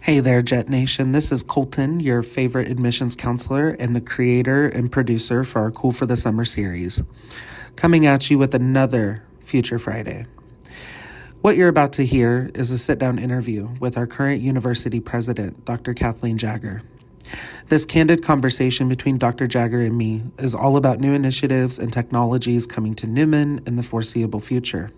Hey there, Jet Nation. This is Colton, your favorite admissions counselor and the creator and producer for our Cool for the Summer series, coming at you with another Future Friday. What you're about to hear is a sit-down interview with our current university president, Dr. Kathleen Jagger. This candid conversation between Dr. Jagger and me is all about new initiatives and technologies coming to Newman in the foreseeable future.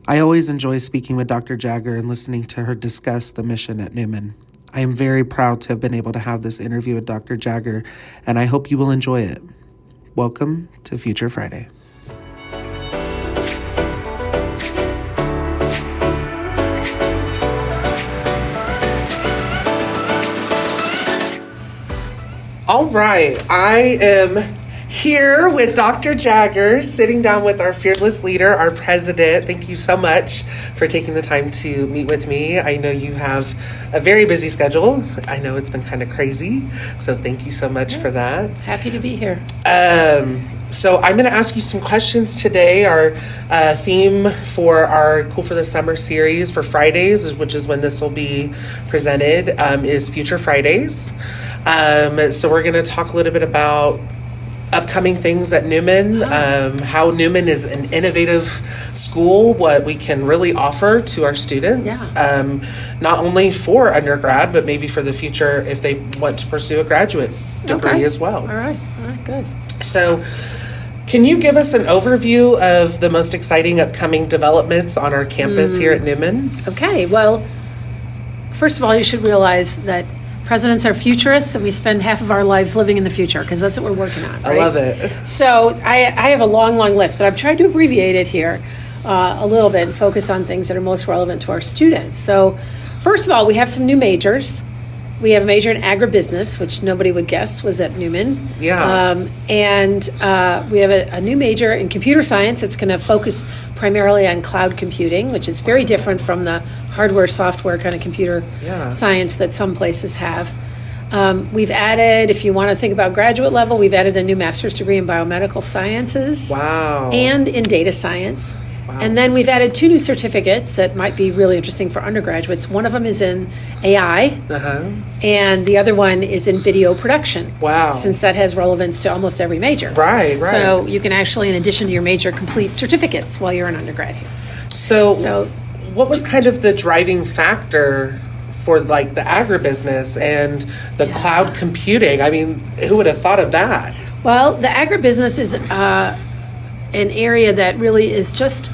I always enjoy speaking with Dr. Jagger and listening to her discuss the mission at Newman. I am very proud to have been able to have this interview with Dr. Jagger, and I hope you will enjoy it. Welcome to Future Friday. All right, I am here with Dr. Jagger, sitting down with our fearless leader, our president. Thank you so much for taking the time to meet with me. I know you have a very busy schedule. I know it's been kind of crazy, so thank you so much for that. Happy to be here. So I'm going to ask you some questions today. Our theme for our Cool for the Summer series for Fridays, which is when this will be presented, is Future Fridays. So we're going to talk a little bit about upcoming things at Newman, how Newman is an innovative school, what we can really offer to our students, not only for undergrad, but maybe for the future if they want to pursue a graduate degree as well. All right, good. So can you give us an overview of the most exciting upcoming developments on our campus here at Newman? Okay, well, first of all, you should realize that presidents are futurists, and we spend half of our lives living in the future because that's what we're working on. Right? I love it. So I have a long list, but I've tried to abbreviate it here a little bit and focus on things that are most relevant to our students. So first of all, we have some new majors. We have a major in agribusiness, which nobody would guess was at Newman. Yeah. And we have a new major in computer science. It's going to focus primarily on cloud computing, which is very different from the hardware, software kind of computer science that some places have. We've added, if you want to think about graduate level, we've added a new master's degree in biomedical sciences. Wow. And in data science. Wow. And then we've added 2 new certificates that might be really interesting for undergraduates. One of them is in AI, and the other one is in video production. Wow. Since that has relevance to almost every major. Right. So you can actually, in addition to your major, complete certificates while you're an undergrad here. So what was kind of the driving factor for like the agribusiness and the cloud computing? I mean, who would have thought of that? Well, the agribusiness is an area that really is just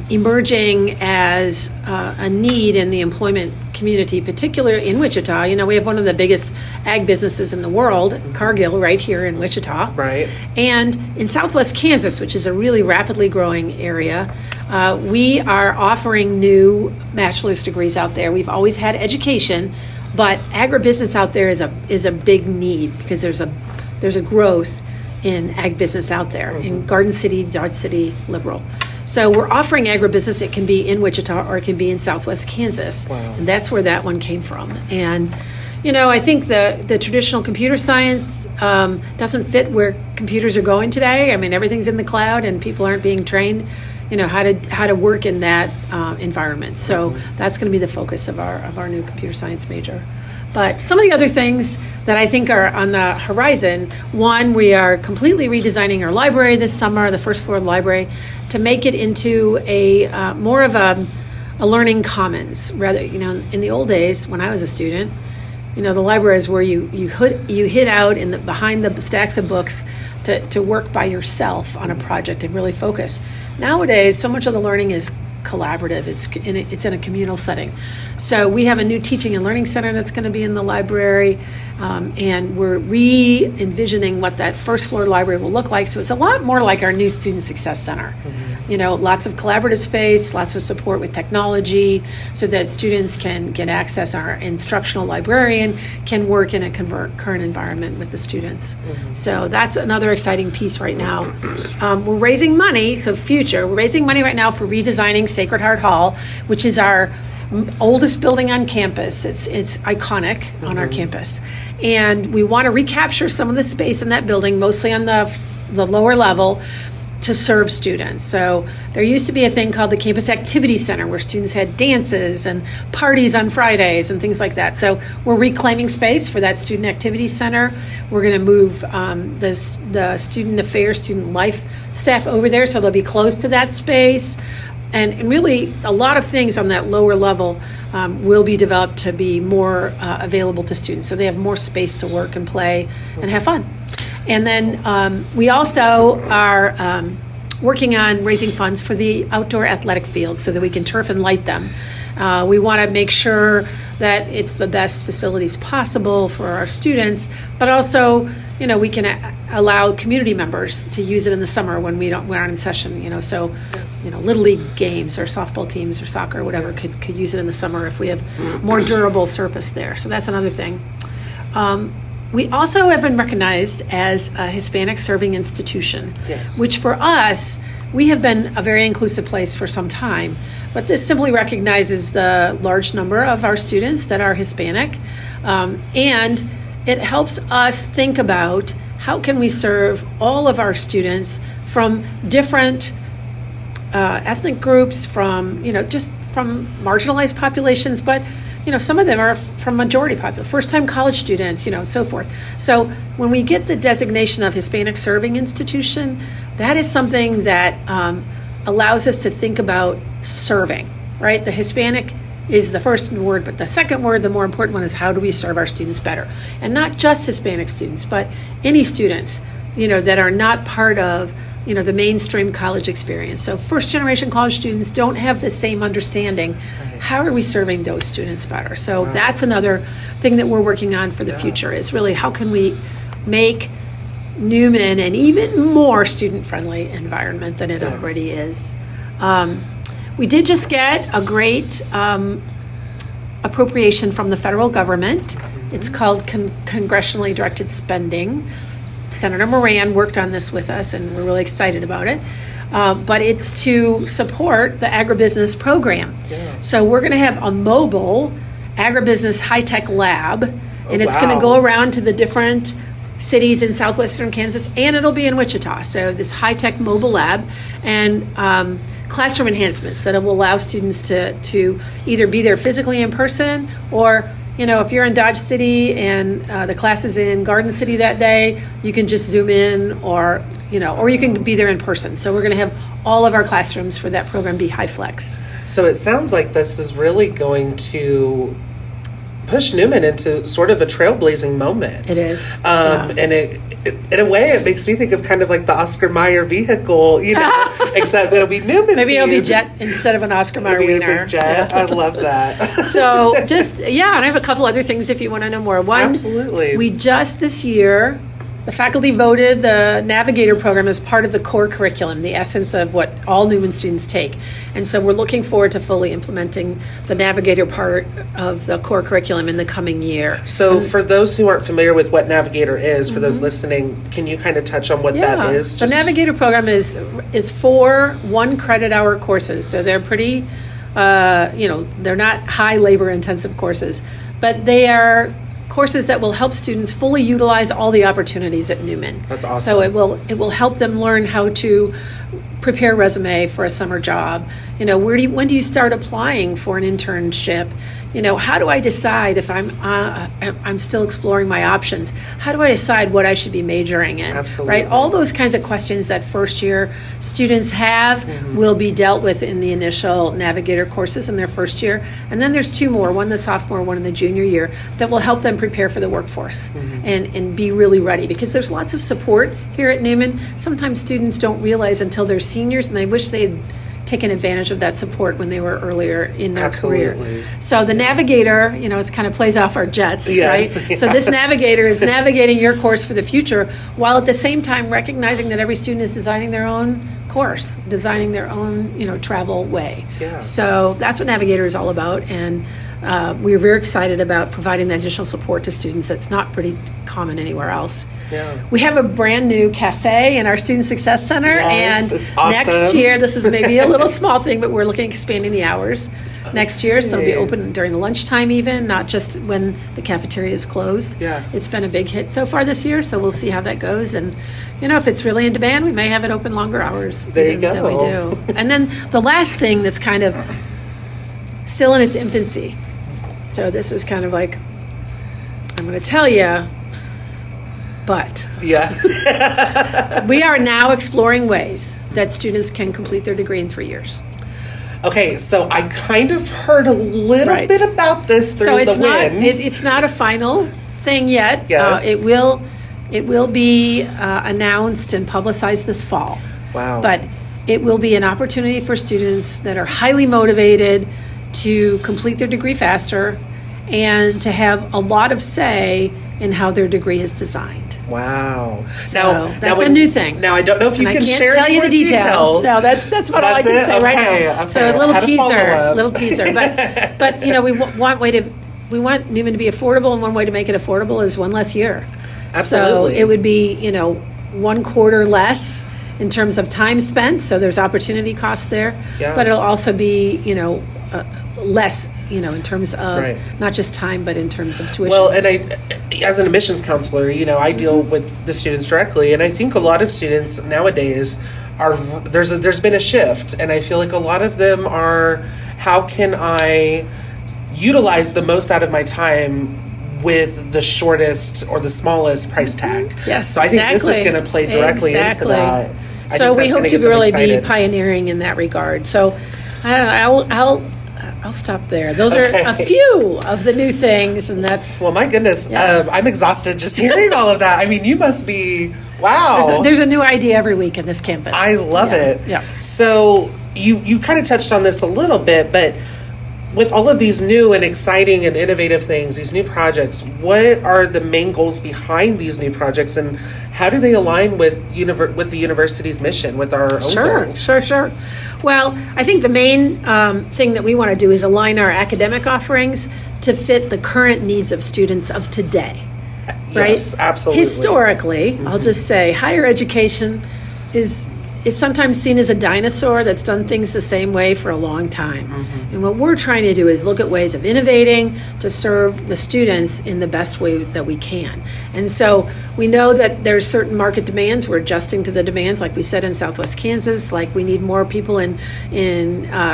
emerging as a need in the employment community, particularly in Wichita. You know, we have one of the biggest ag businesses in the world, Cargill, right here in Wichita. Right. And in Southwest Kansas, which is a really rapidly growing area, we are offering new bachelor's degrees out there. We've always had education, but agribusiness out there is a big need because there's a growth in ag business out there in Garden City, Dodge City, Liberal. So we're offering agribusiness. It can be in Wichita or it can be in Southwest Kansas. Wow. And that's where that one came from. And, you know, I think the traditional computer science doesn't fit where computers are going today. I mean, everything's in the cloud and people aren't being trained, you know, how to work in that environment. So that's going to be the focus of our new computer science major. But some of the other things that I think are on the horizon, one, we are completely redesigning our library this summer, the first floor of the library, to make it into a more of a learning commons. Rather, you know, in the old days when I was a student, you know, the library is where you hid out behind the stacks of books to work by yourself on a project and really focus. Nowadays, so much of the learning is collaborative. It's in a communal setting. So we have a new teaching and learning center that's going to be in the library, and we're re-envisioning what that first floor library will look like. So it's a lot more like our new Student Success Center. You know, lots of collaborative space, lots of support with technology so that students can get access. Our instructional librarian can work in a current environment with the students. So that's another exciting piece right now. We're raising money, we're raising money right now for redesigning Sacred Heart Hall, which is our oldest building on campus. It's iconic on our campus. And we want to recapture some of the space in that building, mostly on the lower level, to serve students. So there used to be a thing called the Campus Activity Center where students had dances and parties on Fridays and things like that. So we're reclaiming space for that Student Activity Center. We're going to move the Student Affairs, Student Life staff over there so they'll be close to that space. And really, a lot of things on that lower level will be developed to be more available to students. So they have more space to work and play and have fun. And then we also are working on raising funds for the outdoor athletic fields so that we can turf and light them. We want to make sure that it's the best facilities possible for our students, but also, we can allow community members to use it in the summer when we're not in session, so, Little League games or softball teams or soccer or whatever could use it in the summer if we have more durable surface there. So that's another thing. We also have been recognized as a Hispanic serving institution, which for us, we have been a very inclusive place for some time, but this simply recognizes the large number of our students that are Hispanic, and it helps us think about how can we serve all of our students from different ethnic groups, from, just from marginalized populations, but some of them are from majority population, first-time college students, so forth. So when we get the designation of Hispanic Serving Institution, that is something that allows us to think about serving, right? The Hispanic is the first word, but the second word, the more important one, is how do we serve our students better? And not just Hispanic students, but any students, that are not part of the mainstream college experience. So first-generation college students don't have the same understanding. How are we serving those students better? So that's another thing that we're working on for the future is really how can we make Newman an even more student-friendly environment than it already is. We did just get a great appropriation from the federal government. It's called congressionally directed spending. Senator Moran worked on this with us, and we're really excited about it. But it's to support the agribusiness program. So we're going to have a mobile agribusiness high-tech lab, and it's going to go around to the different cities in southwestern Kansas, and it'll be in Wichita. So this high-tech mobile lab and classroom enhancements that will allow students to either be there physically in person, or if you're in Dodge City and the class is in Garden City that day, you can just zoom in, or you can be there in person. So we're going to have all of our classrooms for that program be high flex. So it sounds like this is really going to push Newman into sort of a trailblazing moment. It is. And it in a way, it makes me think of kind of like the Oscar Mayer vehicle, except it'll be Newman. Maybe it'll be jet instead of an Oscar Mayer wiener. It'll be a big jet. I love that. So and I have a couple other things if you want to know more. One, absolutely. We just this year, the faculty voted the Navigator program as part of the core curriculum, the essence of what all Newman students take. And so we're looking forward to fully implementing the Navigator part of the core curriculum in the coming year. So for those who aren't familiar with what Navigator is, for those listening, can you kind of touch on what that is? The Navigator program is 4 1-credit hour courses. So they're pretty, they're not high labor intensive courses, but they are courses that will help students fully utilize all the opportunities at Newman. That's awesome. So it will help them learn how to prepare a resume for a summer job. When do you start applying for an internship? How do I decide if I'm still exploring my options? How do I decide what I should be majoring in? Absolutely. Right? All those kinds of questions that first year students have will be dealt with in the initial Navigator courses in their first year. And then there's 2 more, one the sophomore, one in the junior year, that will help them prepare for the workforce and be really ready, because there's lots of support here at Newman. Sometimes students don't realize until they're seniors, and they wish they had taken advantage of that support when they were earlier in their career. So the Navigator, it kind of plays off our jets, right? So this Navigator is navigating your course for the future, while at the same time recognizing that every student is designing their own course, designing their own, travel way. Yeah. So that's what Navigator is all about, and we're very excited about providing that additional support to students that's not pretty common anywhere else. Yeah. We have a brand new cafe in our Student Success Center, Yes, and it's awesome. next year, this is maybe a little small thing, but we're looking at expanding the hours next year, so it'll be open during the lunchtime even, not just when the cafeteria is closed. Yeah. It's been a big hit so far this year, so we'll see how that goes, and if it's really in demand, we may have it open longer hours There you go. than we do. And then the last thing that's kind of still in its infancy, so this is kind of like, I'm going to tell you, but Yeah. we are now exploring ways that students can complete their degree in 3 years. Okay, so I kind of heard a little Right. bit about this through So it's the not wind. it's not a final thing yet. Yes. It will be announced and publicized this fall. Wow. But it will be an opportunity for students that are highly motivated to complete their degree faster and to have a lot of say in how their degree is designed. Wow. So that's a new thing. Now, I don't know if you And can I can't share tell any you more the details. No, that's what all I That's can it? say right Okay, now. okay. So a I little had a follow-up. teaser. But we want Newman to be affordable, and one way to make it affordable is one less year. Absolutely. So it would be, 1 quarter less in terms of time spent, so there's opportunity cost there. Yeah. But it'll also be, less, in terms of Right. not just time, but in terms of tuition. Well, and I, as an admissions counselor, I deal with the students directly, and I think a lot of students nowadays there's been a shift, and I feel like a lot of them are, how can I utilize the most out of my time with the shortest or the smallest price tag? Yes, So I think this is exactly. going to play directly into Exactly. that. I So think we that's hope gonna to get them really be excited. pioneering in that regard. So I don't know. I'll stop there. Those are a Okay. few of the new things, and that's Well, my goodness, Yeah. I'm exhausted just hearing all of that. I mean, you must be, wow. there's a new idea every week in this campus. I love Yeah, it. Yeah. So you kind of touched on this a little bit, but with all of these new and exciting and innovative things, these new projects, what are the main goals behind these new projects, and how do they align with the university's mission, with our own goals? Sure. Well, I think the main thing that we want to do is align our academic offerings to fit the current needs of students of today. Right? Yes, absolutely. Historically, I'll just say higher education is sometimes seen as a dinosaur that's done things the same way for a long time. And what we're trying to do is look at ways of innovating to serve the students in the best way that we can. And so we know that there's certain market demands. We're adjusting to the demands, like we said in Southwest Kansas, like we need more people in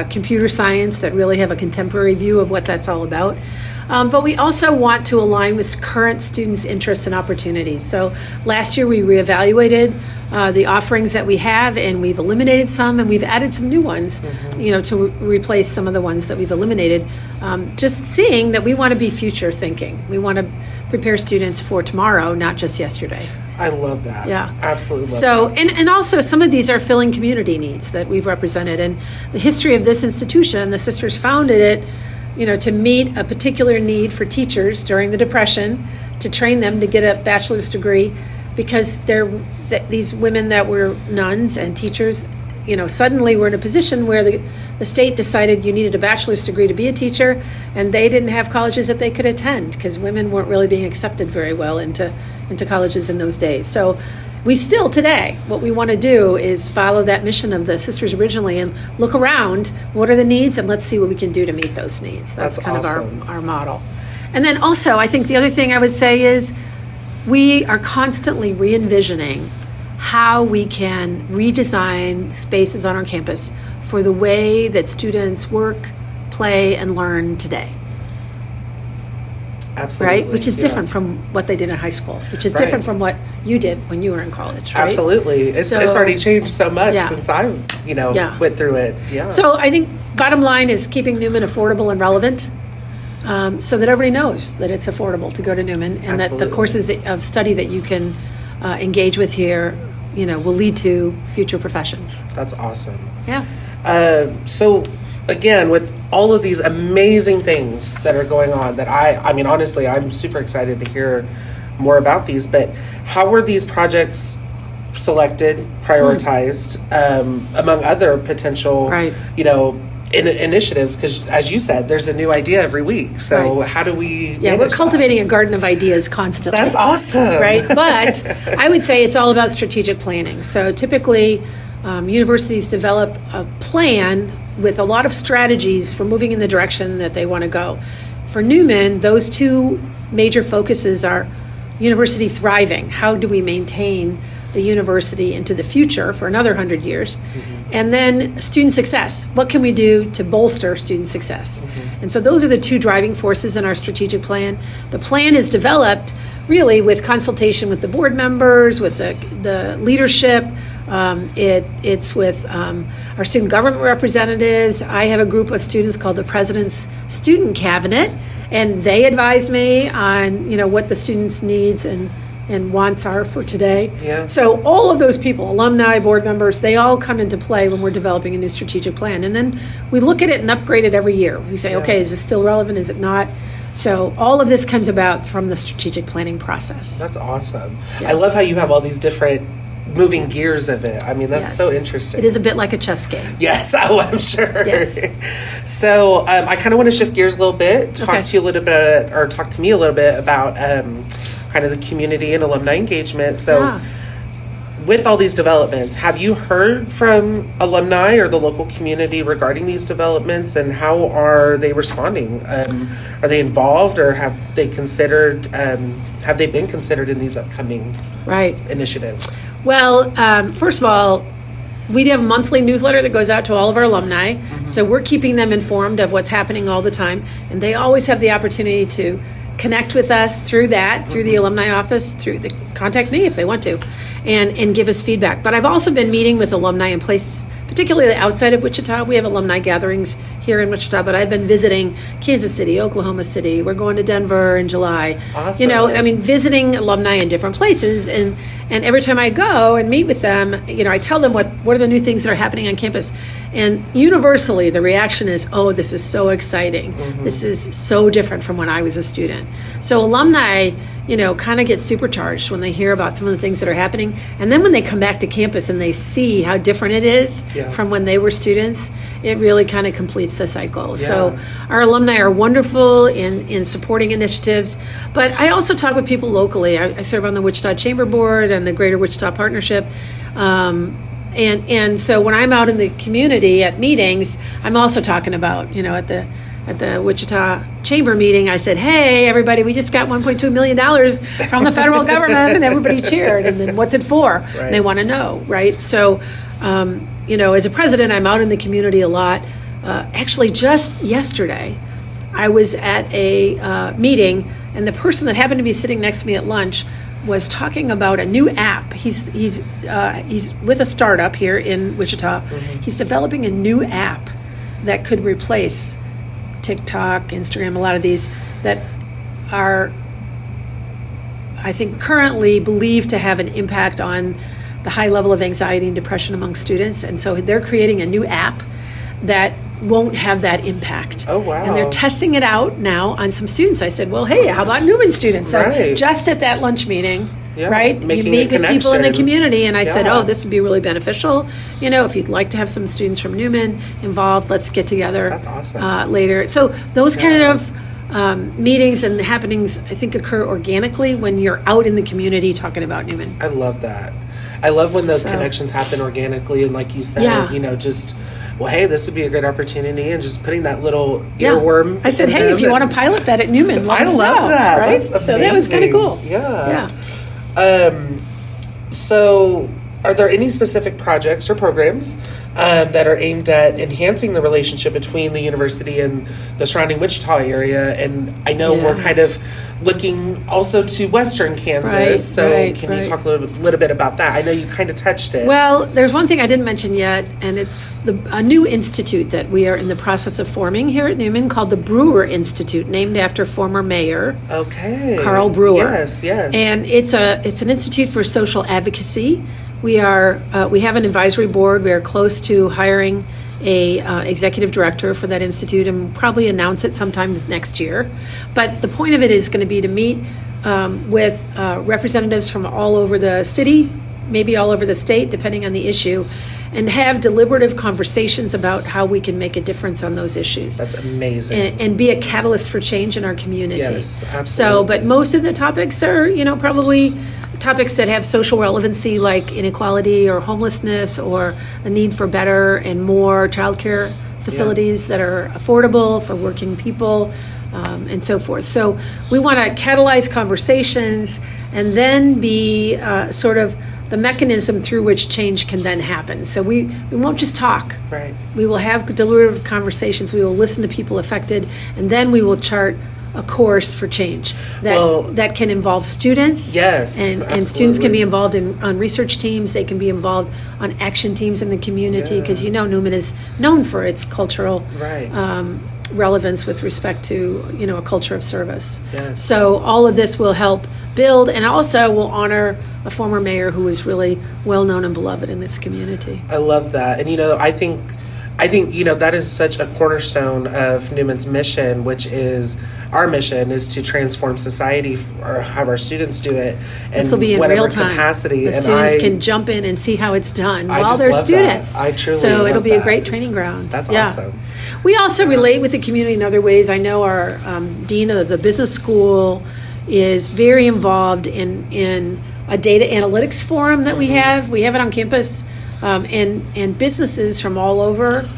computer science that really have a contemporary view of what that's all about. But we also want to align with current students' interests and opportunities. So last year we reevaluated the offerings that we have, and we've eliminated some, and we've added some new ones, to replace some of the ones that we've eliminated. Just seeing that we want to be future thinking. We want to prepare students for tomorrow, not just yesterday. I love that. Yeah. Absolutely love So, that. and also some of these are filling community needs that we've represented. And the history of this institution, the sisters founded it, to meet a particular need for teachers during the Depression, to train them to get a bachelor's degree, because these women that were nuns and teachers, suddenly were in a position where the state decided you needed a bachelor's degree to be a teacher, and they didn't have colleges that they could attend because women weren't really being accepted very well into colleges in those days. So we still today, what we want to do is follow that mission of the sisters originally and look around, what are the needs, and let's see what we can do to meet those needs. That's kind awesome. of our model. And then also, I think the other thing I would say is we are constantly re-envisioning how we can redesign spaces on our campus for the way that students work, play, and learn today. Absolutely. Right? Which is yeah. different from what they did in high school, which is Right. different from what you did when you were in college, right? Absolutely. It's already changed so much Yeah. since I, Yeah. went through it. Yeah. So I think bottom line is keeping Newman affordable and relevant, so that everybody knows that it's affordable to go to Newman, and that the Absolutely. courses of study that you can engage with here, will lead to future professions. That's awesome. Yeah. So again, with all of these amazing things that are going on, that I mean, honestly, I'm super excited to hear more about these, but how were these projects selected, prioritized, among other potential, initiatives, because as you said, there's a new idea every week. So how do we we're cultivating a garden of ideas constantly. That's awesome. Right? But I would say it's all about strategic planning. So typically universities develop a plan with a lot of strategies for moving in the direction that they want to go. For Newman, those two major focuses are university thriving. How do we maintain the university into the future for another 100 years? And then student success. What can we do to bolster student success? And so those are the two driving forces in our strategic plan. The plan is developed really with consultation with the board members, with the leadership. It's with our student government representatives. I have a group of students called the President's Student Cabinet, and they advise me on what the students' needs and wants are for today. So all of those people, alumni, board members, they all come into play when we're developing a new strategic plan. And then we look at it and upgrade it every year. We say, okay, is this still relevant? Is it not? So all of this comes about from the strategic planning process. That's awesome. I love how you have all these different moving gears of it. I mean, that's so interesting. It is a bit like a chess game. Yes, I'm sure. Yes. So I kind of want to shift gears a little bit, talk to you a little bit, or talk to me a little bit about kind of the community and alumni engagement. So with all these developments, have you heard from alumni or the local community regarding these developments, and how are they responding? Are they involved, or have they been considered in these upcoming initiatives? Well, first of all, we have a monthly newsletter that goes out to all of our alumni. So we're keeping them informed of what's happening all the time. And they always have the opportunity to connect with us through the alumni office, contact me if they want to, and give us feedback. But I've also been meeting with alumni in places, particularly outside of Wichita. We have alumni gatherings here in Wichita, but I've been visiting Kansas City, Oklahoma City. We're going to Denver in July. Awesome. Visiting alumni in different places, and every time I go and meet with them, I tell them what are the new things that are happening on campus. And universally, the reaction is, oh, this is so exciting. This is so different from when I was a student. So alumni, kind of get supercharged when they hear about some of the things that are happening. And then when they come back to campus and they see how different it is from when they were students, it really kind of completes the cycle. So our alumni are wonderful in supporting initiatives. But I also talk with people locally. I serve on the Wichita Chamber Board and the Greater Wichita Partnership. And so when I'm out in the community at meetings, I'm also talking about, at the Wichita Chamber meeting, I said, hey, everybody, we just got $1.2 million from the federal government, and everybody cheered. And then what's it for? And they want to know, right? So, as a president, I'm out in the community a lot. Actually, just yesterday, I was at a meeting, and the person that happened to be sitting next to me at lunch was talking about a new app. He's with a startup here in Wichita. He's developing a new app that could replace TikTok, Instagram, a lot of these that are, I think, currently believed to have an impact on the high level of anxiety and depression among students. And so they're creating a new app that won't have that impact. Oh, wow. And they're testing it out now on some students. I said, well, hey, how about Newman students? So just at that lunch meeting, you meet with people in the community, and I said, oh, this would be really beneficial. If you'd like to have some students from Newman involved, let's get together. That's awesome. Later. So those kind of meetings and happenings, I think, occur organically when you're out in the community talking about Newman. I love that. I love when those connections happen organically, and like you said, just, well, hey, this would be a good opportunity, and just putting that little earworm. I said, hey, if you want to pilot that at Newman, let us know. I love that. Right? That's amazing. So that was kind of cool. Yeah. So are there any specific projects or programs that are aimed at enhancing the relationship between the university and the surrounding Wichita area? And I know we're kind of looking also to Western Kansas. Can you talk a little bit about that? I know you kind of touched it. Well, there's one thing I didn't mention yet, and it's a new institute that we are in the process of forming here at Newman called the Brewer Institute, named after former mayor Carl Brewer. Yes. And it's an institute for social advocacy. We have an advisory board. We are close to hiring a executive director for that institute, and probably announce it sometime this next year. But the point of it is going to be to meet with representatives from all over the city, maybe all over the state, depending on the issue, and have deliberative conversations about how we can make a difference on those issues. That's amazing. And be a catalyst for change in our community. Yes, absolutely. So, but most of the topics are, probably topics that have social relevancy, like inequality or homelessness or the need for better and more childcare facilities that are affordable for working people, and so forth. So we want to catalyze conversations and then be sort of the mechanism through which change can then happen. So we won't just talk. Right. We will have deliberative conversations. We will listen to people affected, and then we will chart a course for change that can involve students. Yes, and students can be involved on research teams. They can be involved on action teams in the community, because Newman is known for its cultural relevance with respect to a culture of service. Yes. So all of this will help build, and also will honor a former mayor who was really well known and beloved in this community. I love that. And I think that is such a cornerstone of Newman's mission, which is our mission is to transform society, or have our students do it. And this will be in whatever real time. capacity. The and students can jump in and see how it's done while just they're love students. That. I truly so love it'll be that. a great training ground. That's awesome. We also relate with the community in other ways. I know our dean of the business school is very involved in a data analytics forum that we have. We have it on campus, and businesses from all over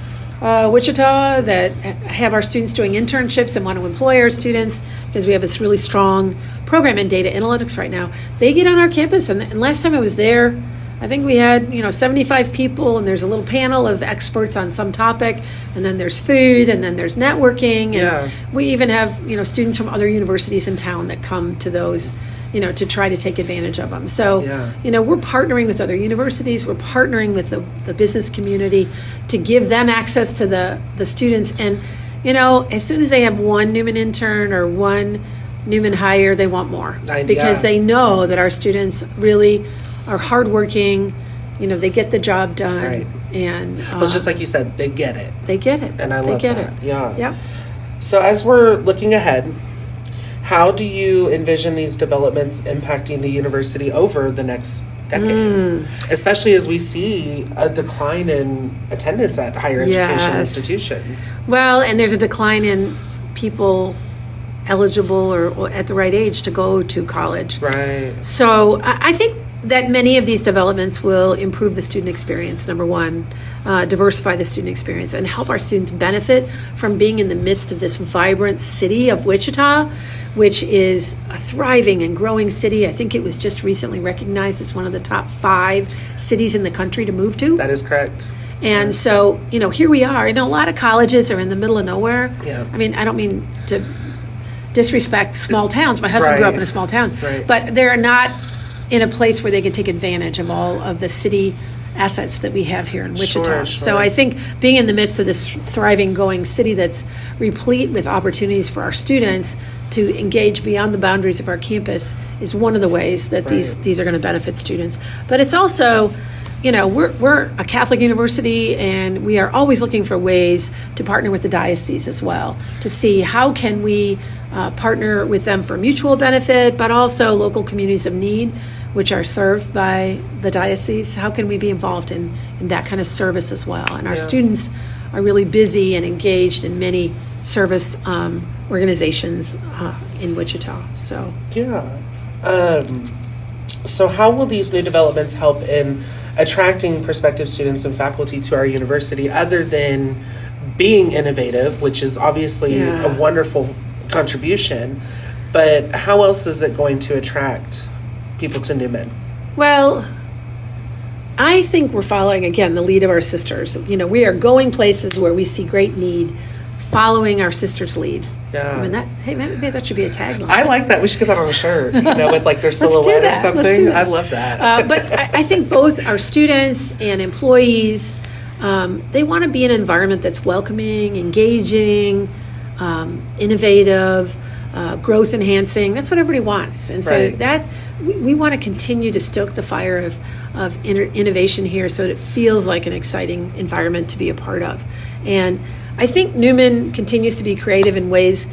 Wichita that have our students doing internships and want to employ our students, because we have this really strong program in data analytics right now. They get on our campus, and last time I was there, I think we had 75 people, and there's a little panel of experts on some topic, and then there's food, and then there's networking, and we even have students from other universities in town that come to those to try to take advantage of them. So we're partnering with other universities, we're partnering with the business community to give them access to the students, and as soon as they have one Newman intern or one Newman hire, they want more, because they know that our students really are hardworking. They get the job done. Right. And well, it's just like you said, they get it. They get it. And I love that. Yeah. Yep. So as we're looking ahead, how do you envision these developments impacting the university over the next decade? Especially as we see a decline in attendance at higher education institutions. Well, and there's a decline in people eligible or at the right age to go to college. Right. So I think that many of these developments will improve the student experience, number one, diversify the student experience, and help our students benefit from being in the midst of this vibrant city of Wichita, which is a thriving and growing city. I think it was just recently recognized as one of the top 5 cities in the country to move to. That is correct. And so, here we are. A lot of colleges are in the middle of nowhere. Yeah. I mean, I don't mean to disrespect small towns. My husband grew up in a small town. Right. But they're not in a place where they can take advantage of all of the city assets that we have here in Wichita. Sure. So I think being in the midst of this thriving, going city that's replete with opportunities for our students to engage beyond the boundaries of our campus is one of the ways that these are going to benefit students. But it's also, we're a Catholic university, and we are always looking for ways to partner with the diocese as well, to see how can we partner with them for mutual benefit, but also local communities of need, which are served by the diocese. How can we be involved in that kind of service as well? And our students are really busy and engaged in many service organizations in Wichita. So so how will these new developments help in attracting prospective students and faculty to our university, other than being innovative, which is obviously a wonderful contribution, but how else is it going to attract people to Newman? Well, I think we're following, again, the lead of our sisters. We are going places where we see great need, following our sisters' lead. Yeah. I mean, maybe that should be a tagline. I like that. We should get that on a shirt, with like their silhouette or something. I love that. But I think both our students and employees, they want to be in an environment that's welcoming, engaging, innovative, growth enhancing. That's what everybody wants. And so we want to continue to stoke the fire of innovation here, so that it feels like an exciting environment to be a part of. And I think Newman continues to be creative in ways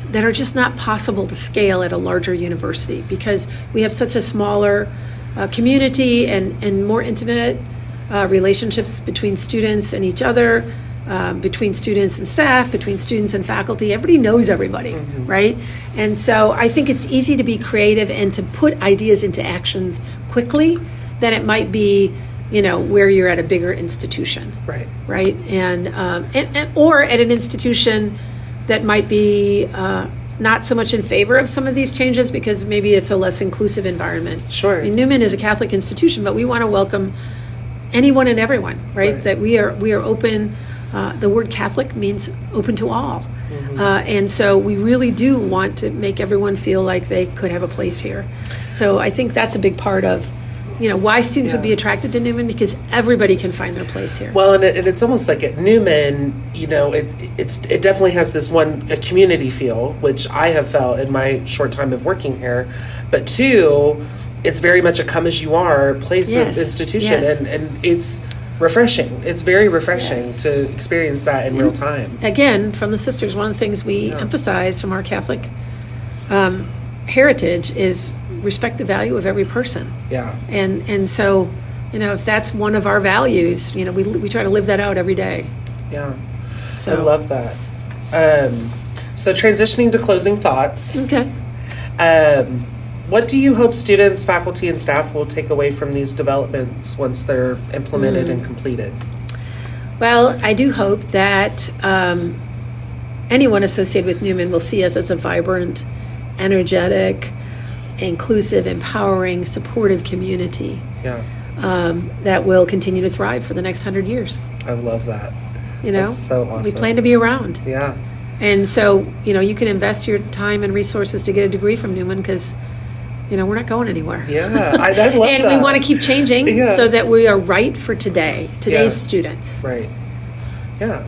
that are just not possible to scale at a larger university, because we have such a smaller community and more intimate relationships between students and each other, between students and staff, between students and faculty. Everybody knows everybody, right? And so I think it's easy to be creative and to put ideas into actions quickly than it might be, where you're at a bigger institution. Right? And or at an institution that might be not so much in favor of some of these changes because maybe it's a less inclusive environment. Sure. I mean, Newman is a Catholic institution, but we want to welcome anyone and everyone, right? That we are open. The word Catholic means open to all. And so we really do want to make everyone feel like they could have a place here. So I think that's a big part of why students would be attracted to Newman, because everybody can find their place here. Well, and it's almost like at Newman, it definitely has this a community feel, which I have felt in my short time of working here. But two, it's very much a come as you are place of institution, and it's refreshing. It's very refreshing to experience that in real time. Again, from the sisters, one of the things we emphasize from our Catholic heritage is respect the value of every person. Yeah. And so, if that's one of our values, we try to live that out every day. Yeah. So I love that. So transitioning to closing thoughts. Okay. What do you hope students, faculty, and staff will take away from these developments once they're implemented and completed? Well, I do hope that anyone associated with Newman will see us as a vibrant, energetic, inclusive, empowering, supportive community that will continue to thrive for the next 100 years. I love that. That's so awesome. We plan to be around. Yeah. And so, you can invest your time and resources to get a degree from Newman because, we're not going anywhere. Yeah, I love and that. we want to keep changing so that we are right for today's students. Right. Yeah.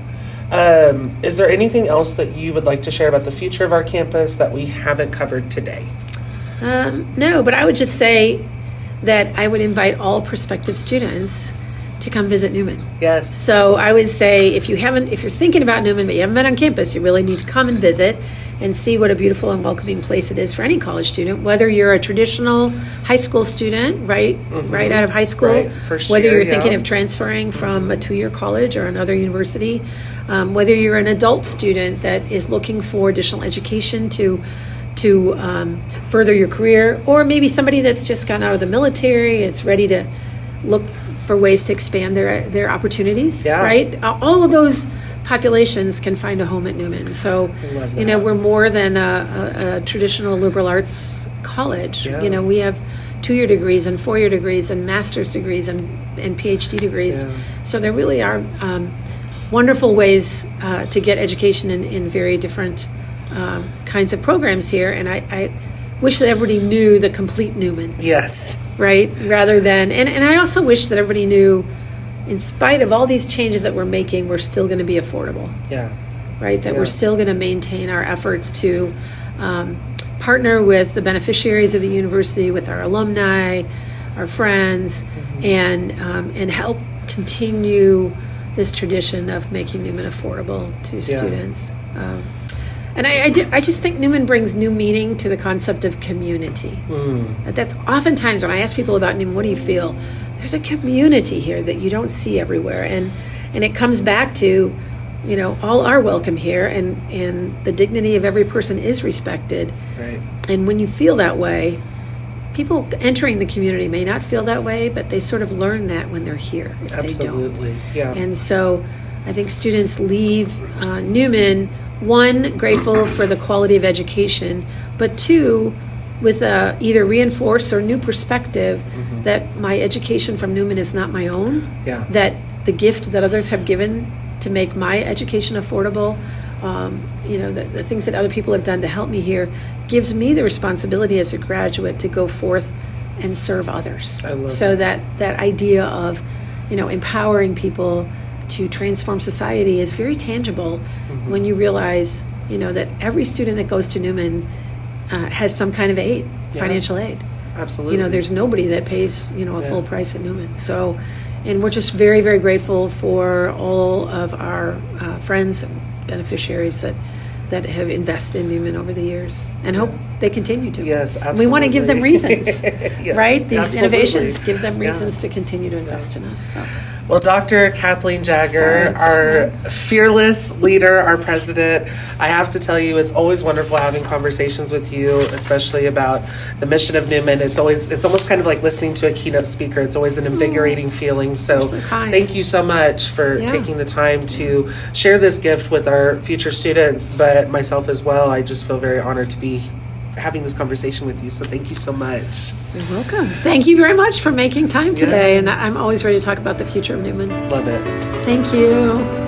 Is there anything else that you would like to share about the future of our campus that we haven't covered today? No, but I would just say that I would invite all prospective students to come visit Newman. Yes. So I would say if you're thinking about Newman but you haven't been on campus, you really need to come and visit and see what a beautiful and welcoming place it is for any college student, whether you're a traditional high school student, right out of high school, whether you're thinking of transferring from a 2-year college or another university, whether you're an adult student that is looking for additional education to further your career, or maybe somebody that's just gotten out of the military, it's ready to look for ways to expand their opportunities, right? All of those populations can find a home at Newman. So, we're more than a traditional liberal arts college. Yeah. We have 2-year degrees and 4-year degrees and master's degrees and PhD degrees. Yeah. So there really are wonderful ways to get education in very different kinds of programs here. And I wish that everybody knew the complete Newman. Yes. Right? Rather than, and I also wish that everybody knew, in spite of all these changes that we're making, we're still going to be affordable. Yeah. Right? That we're still going to maintain our efforts to partner with the beneficiaries of the university, with our alumni, our friends, and help continue this tradition of making Newman affordable to students. And I just think Newman brings new meaning to the concept of community. That's oftentimes when I ask people about Newman, what do you feel? There's a community here that you don't see everywhere. And it comes back to, all are welcome here, and the dignity of every person is respected. Right. And when you feel that way, people entering the community may not feel that way, but they sort of learn that when they're here. Absolutely. They don't. Yeah. And so I think students leave Newman, one, grateful for the quality of education, but two, with either reinforced or new perspective that my education from Newman is not my own, that the gift that others have given to make my education affordable, the things that other people have done to help me here, gives me the responsibility as a graduate to go forth and serve others. I love so that idea of, empowering people to transform society is very tangible when you realize, that every student that goes to Newman has some kind of aid, financial aid. Absolutely. There's nobody that pays, a full price at Newman. So, and we're just very, very grateful for all of our friends and beneficiaries that have invested in Newman over the years, and hope they continue to. Yes, absolutely. We want to give them reasons, Yes, right? These absolutely. innovations give them reasons to continue to invest in us. So. Well, Dr. Kathleen Jagger, our fearless leader, our president, I have to tell you, it's always wonderful having conversations with you, especially about the mission of Newman. It's almost kind of like listening to a keynote speaker. It's always an invigorating feeling. So thank you so much for taking the time to share this gift with our future students, but myself as well. I just feel very honored to be having this conversation with you. So thank you so much. You're welcome. Thank you very much for making time today. Yes. And I'm always ready to talk about the future of Newman. Love it. Thank you.